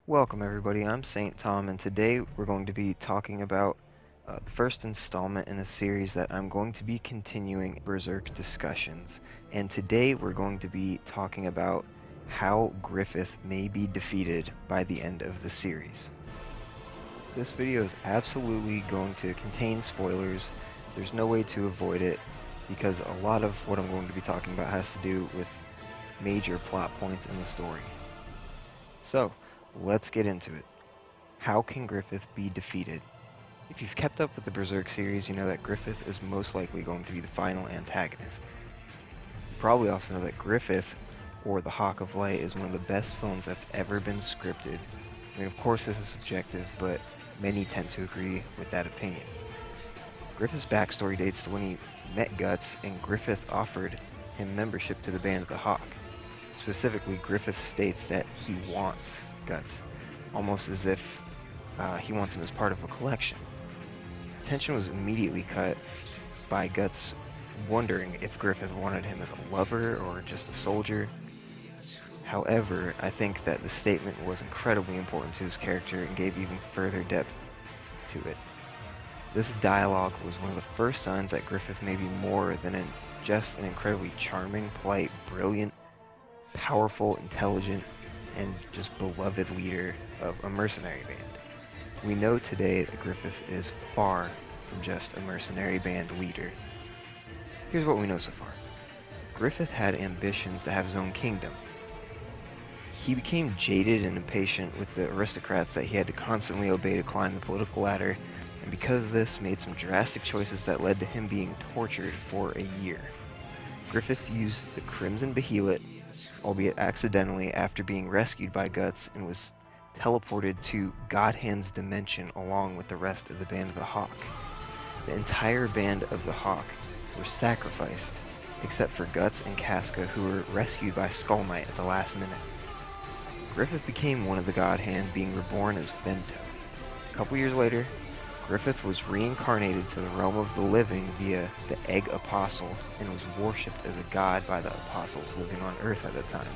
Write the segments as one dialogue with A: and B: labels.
A: Welcome everybody, I'm Saint Tom, and today we're going to be talking about the first installment in a series that I'm going to be continuing Berserk discussions. And today we're going to be talking about how Griffith may be defeated by the end of the series. This video is absolutely going to contain spoilers. There's no way to avoid it because a lot of what I'm going to be talking about has to do with major plot points in the story. So, let's get into it. How can Griffith be defeated? If you've kept up with the Berserk series, you know that Griffith is most likely going to be the final antagonist. You probably also know that Griffith, or the Hawk of Light, is one of the best villains that's ever been scripted. I mean, of course this is subjective, but many tend to agree with that opinion. Griffith's backstory dates to when he met Guts, and Griffith offered him membership to the Band of the Hawk. Specifically, Griffith states that he wants Guts, almost as if he wants him as part of a collection. The tension was immediately cut by Guts wondering if Griffith wanted him as a lover or just a soldier. However, I think that the statement was incredibly important to his character and gave even further depth to it. This dialogue was one of the first signs that Griffith may be more than just an incredibly charming, polite, brilliant, powerful, intelligent, and just beloved leader of a mercenary band. We know today that Griffith is far from just a mercenary band leader. Here's what we know so far. Griffith had ambitions to have his own kingdom. He became jaded and impatient with the aristocrats that he had to constantly obey to climb the political ladder, and because of this made some drastic choices that led to him being tortured for a year. Griffith used the Crimson Behelit, albeit accidentally, after being rescued by Guts, and was teleported to Godhand's dimension along with the rest of the Band of the Hawk. The entire Band of the Hawk were sacrificed, except for Guts and Casca, who were rescued by Skull Knight at the last minute. Griffith became one of the Godhand, being reborn as Vento. A couple years later, Griffith was reincarnated to the realm of the living via the Egg Apostle and was worshipped as a god by the apostles living on Earth at the time.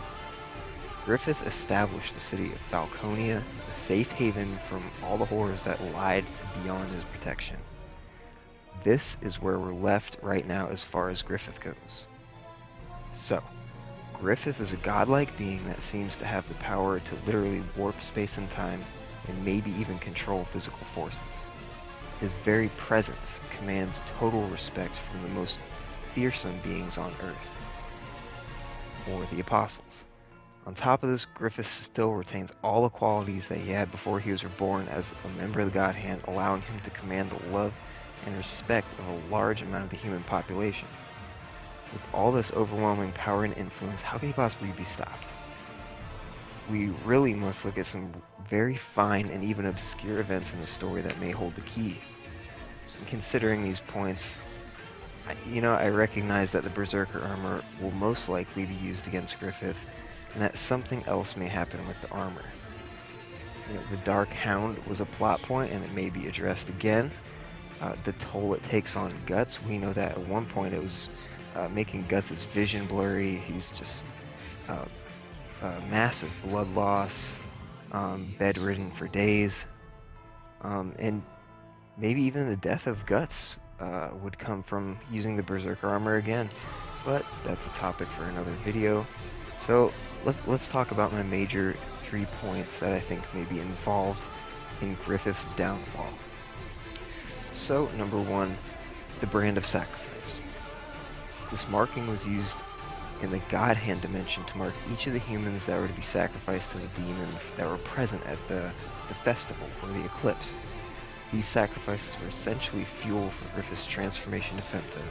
A: Griffith established the city of Falconia, a safe haven from all the horrors that lied beyond his protection. This is where we're left right now as far as Griffith goes. So, Griffith is a godlike being that seems to have the power to literally warp space and time and maybe even control physical forces. His very presence commands total respect from the most fearsome beings on Earth, or the Apostles. On top of this, Griffith still retains all the qualities that he had before he was reborn as a member of the Godhand, allowing him to command the love and respect of a large amount of the human population. With all this overwhelming power and influence, how can he possibly be stopped? We really must look at some very fine and even obscure events in the story that may hold the key. And considering these points, I recognize that the Berserker armor will most likely be used against Griffith, and that something else may happen with the armor. The Dark Hound was a plot point, and it may be addressed again. The toll it takes on Guts, we know that at one point it was making Guts' vision blurry. He's just massive blood loss, bedridden for days, and maybe even the death of Guts would come from using the Berserker armor again, but that's a topic for another video. So let's talk about my major 3 points that I think may be involved in Griffith's downfall. So, number 1, the Brand of Sacrifice. This marking was used in the Godhand dimension to mark each of the humans that were to be sacrificed to the demons that were present at the festival or the eclipse. These sacrifices were essentially fuel for Griffith's transformation to Femto.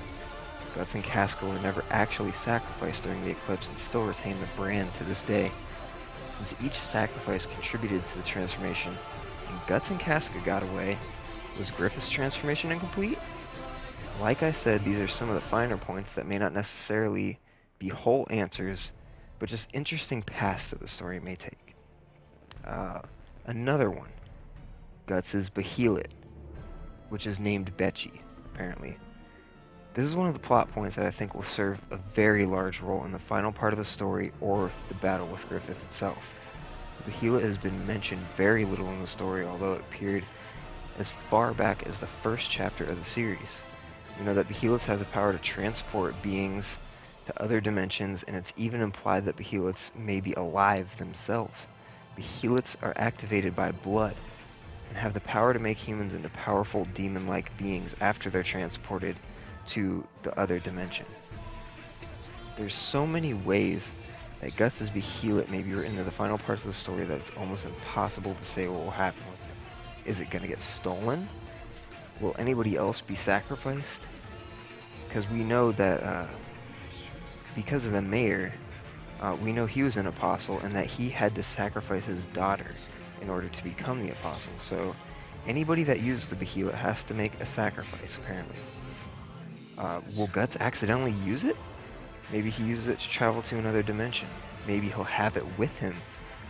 A: Guts and Casca were never actually sacrificed during the eclipse and still retain the brand to this day. Since each sacrifice contributed to the transformation, and Guts and Casca got away, was Griffith's transformation incomplete? Like I said, these are some of the finer points that may not necessarily be whole answers, but just interesting paths that the story may take. Another one, Guts' Behelit, which is named Betchy, apparently. This is one of the plot points that I think will serve a very large role in the final part of the story or the battle with Griffith itself. Behelit has been mentioned very little in the story, although it appeared as far back as the first chapter of the series. We know that Behelits have the power to transport beings to other dimensions, and it's even implied that Behelits may be alive themselves. Behelits are activated by blood and have the power to make humans into powerful demon-like beings after they're transported to the other dimension. There's so many ways that Guts' Behelit may be written into the final parts of the story that it's almost impossible to say what will happen with it. Is it going to get stolen? Will anybody else be sacrificed? Because we know that because of the mayor, we know he was an apostle and that he had to sacrifice his daughter in order to become the apostle. So anybody that uses the Behelit has to make a sacrifice, apparently. Will Guts accidentally use it? Maybe he uses it to travel to another dimension. Maybe he'll have it with him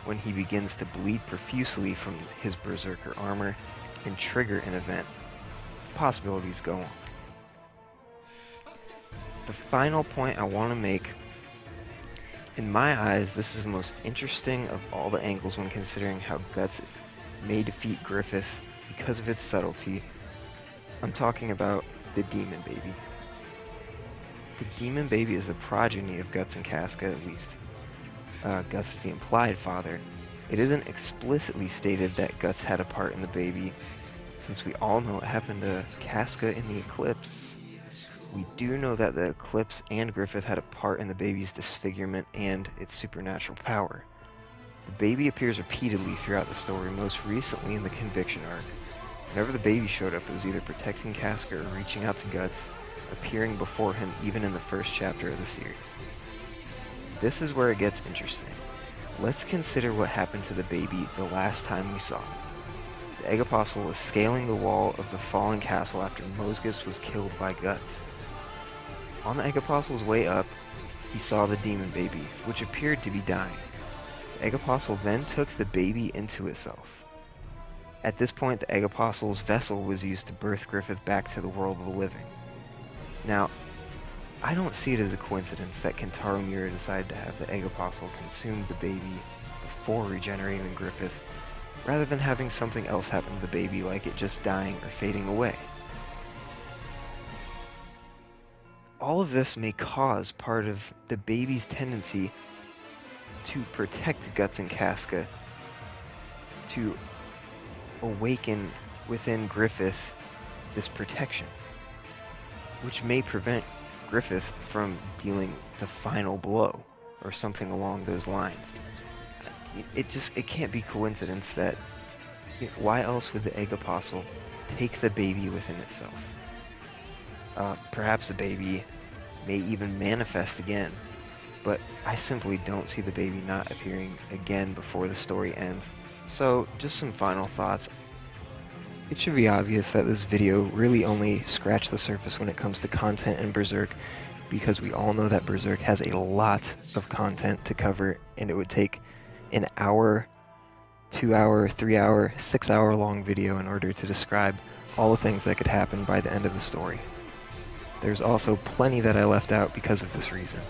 A: when he begins to bleed profusely from his berserker armor and trigger an event. Possibilities go on. The final point I want to make, in my eyes, this is the most interesting of all the angles when considering how Guts may defeat Griffith because of its subtlety. I'm talking about the Demon Baby. The Demon Baby is the progeny of Guts and Casca, at least. Guts is the implied father. It isn't explicitly stated that Guts had a part in the baby, since we all know what happened to Casca in the Eclipse. We do know that the Eclipse and Griffith had a part in the baby's disfigurement and its supernatural power. The baby appears repeatedly throughout the story, most recently in the Conviction arc. Whenever the baby showed up, it was either protecting Casca or reaching out to Guts, appearing before him even in the first chapter of the series. This is where it gets interesting. Let's consider what happened to the baby the last time we saw him. The Egg Apostle was scaling the wall of the fallen castle after Mosgus was killed by Guts. On the Egg Apostle's way up, he saw the Demon Baby, which appeared to be dying. The Egg Apostle then took the baby into itself. At this point, the Egg Apostle's vessel was used to birth Griffith back to the world of the living. Now, I don't see it as a coincidence that Kentaro Miura decided to have the Egg Apostle consume the baby before regenerating Griffith, rather than having something else happen to the baby like it just dying or fading away. All of this may cause part of the baby's tendency to protect Guts and Casca, to awaken within Griffith this protection, which may prevent Griffith from dealing the final blow or something along those lines. It can't be coincidence that, why else would the Egg Apostle take the baby within itself? Perhaps the baby may even manifest again, but I simply don't see the baby not appearing again before the story ends. So, just some final thoughts. It should be obvious that this video really only scratched the surface when it comes to content in Berserk, because we all know that Berserk has a lot of content to cover, and it would take an hour, 2 hour, 3 hour, 6 hour long video in order to describe all the things that could happen by the end of the story. There's also plenty that I left out because of this reason.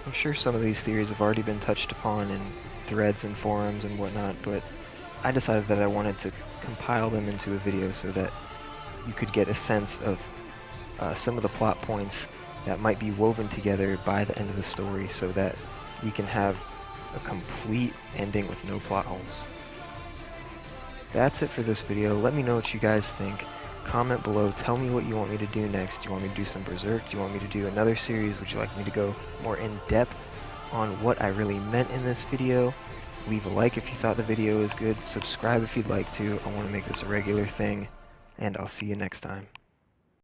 A: I'm sure some of these theories have already been touched upon in threads and forums and whatnot, but I decided that I wanted to compile them into a video so that you could get a sense of some of the plot points that might be woven together by the end of the story, so that we can have a complete ending with no plot holes. That's it for this video. Let me know what you guys think. Comment below, tell me what you want me to do next. Do you want me to do some Berserk? Do you want me to do another series? Would you like me to go more in depth on what I really meant in this video? Leave a like if you thought the video was good. Subscribe if you'd like to. I want to make this a regular thing, and I'll see you next time.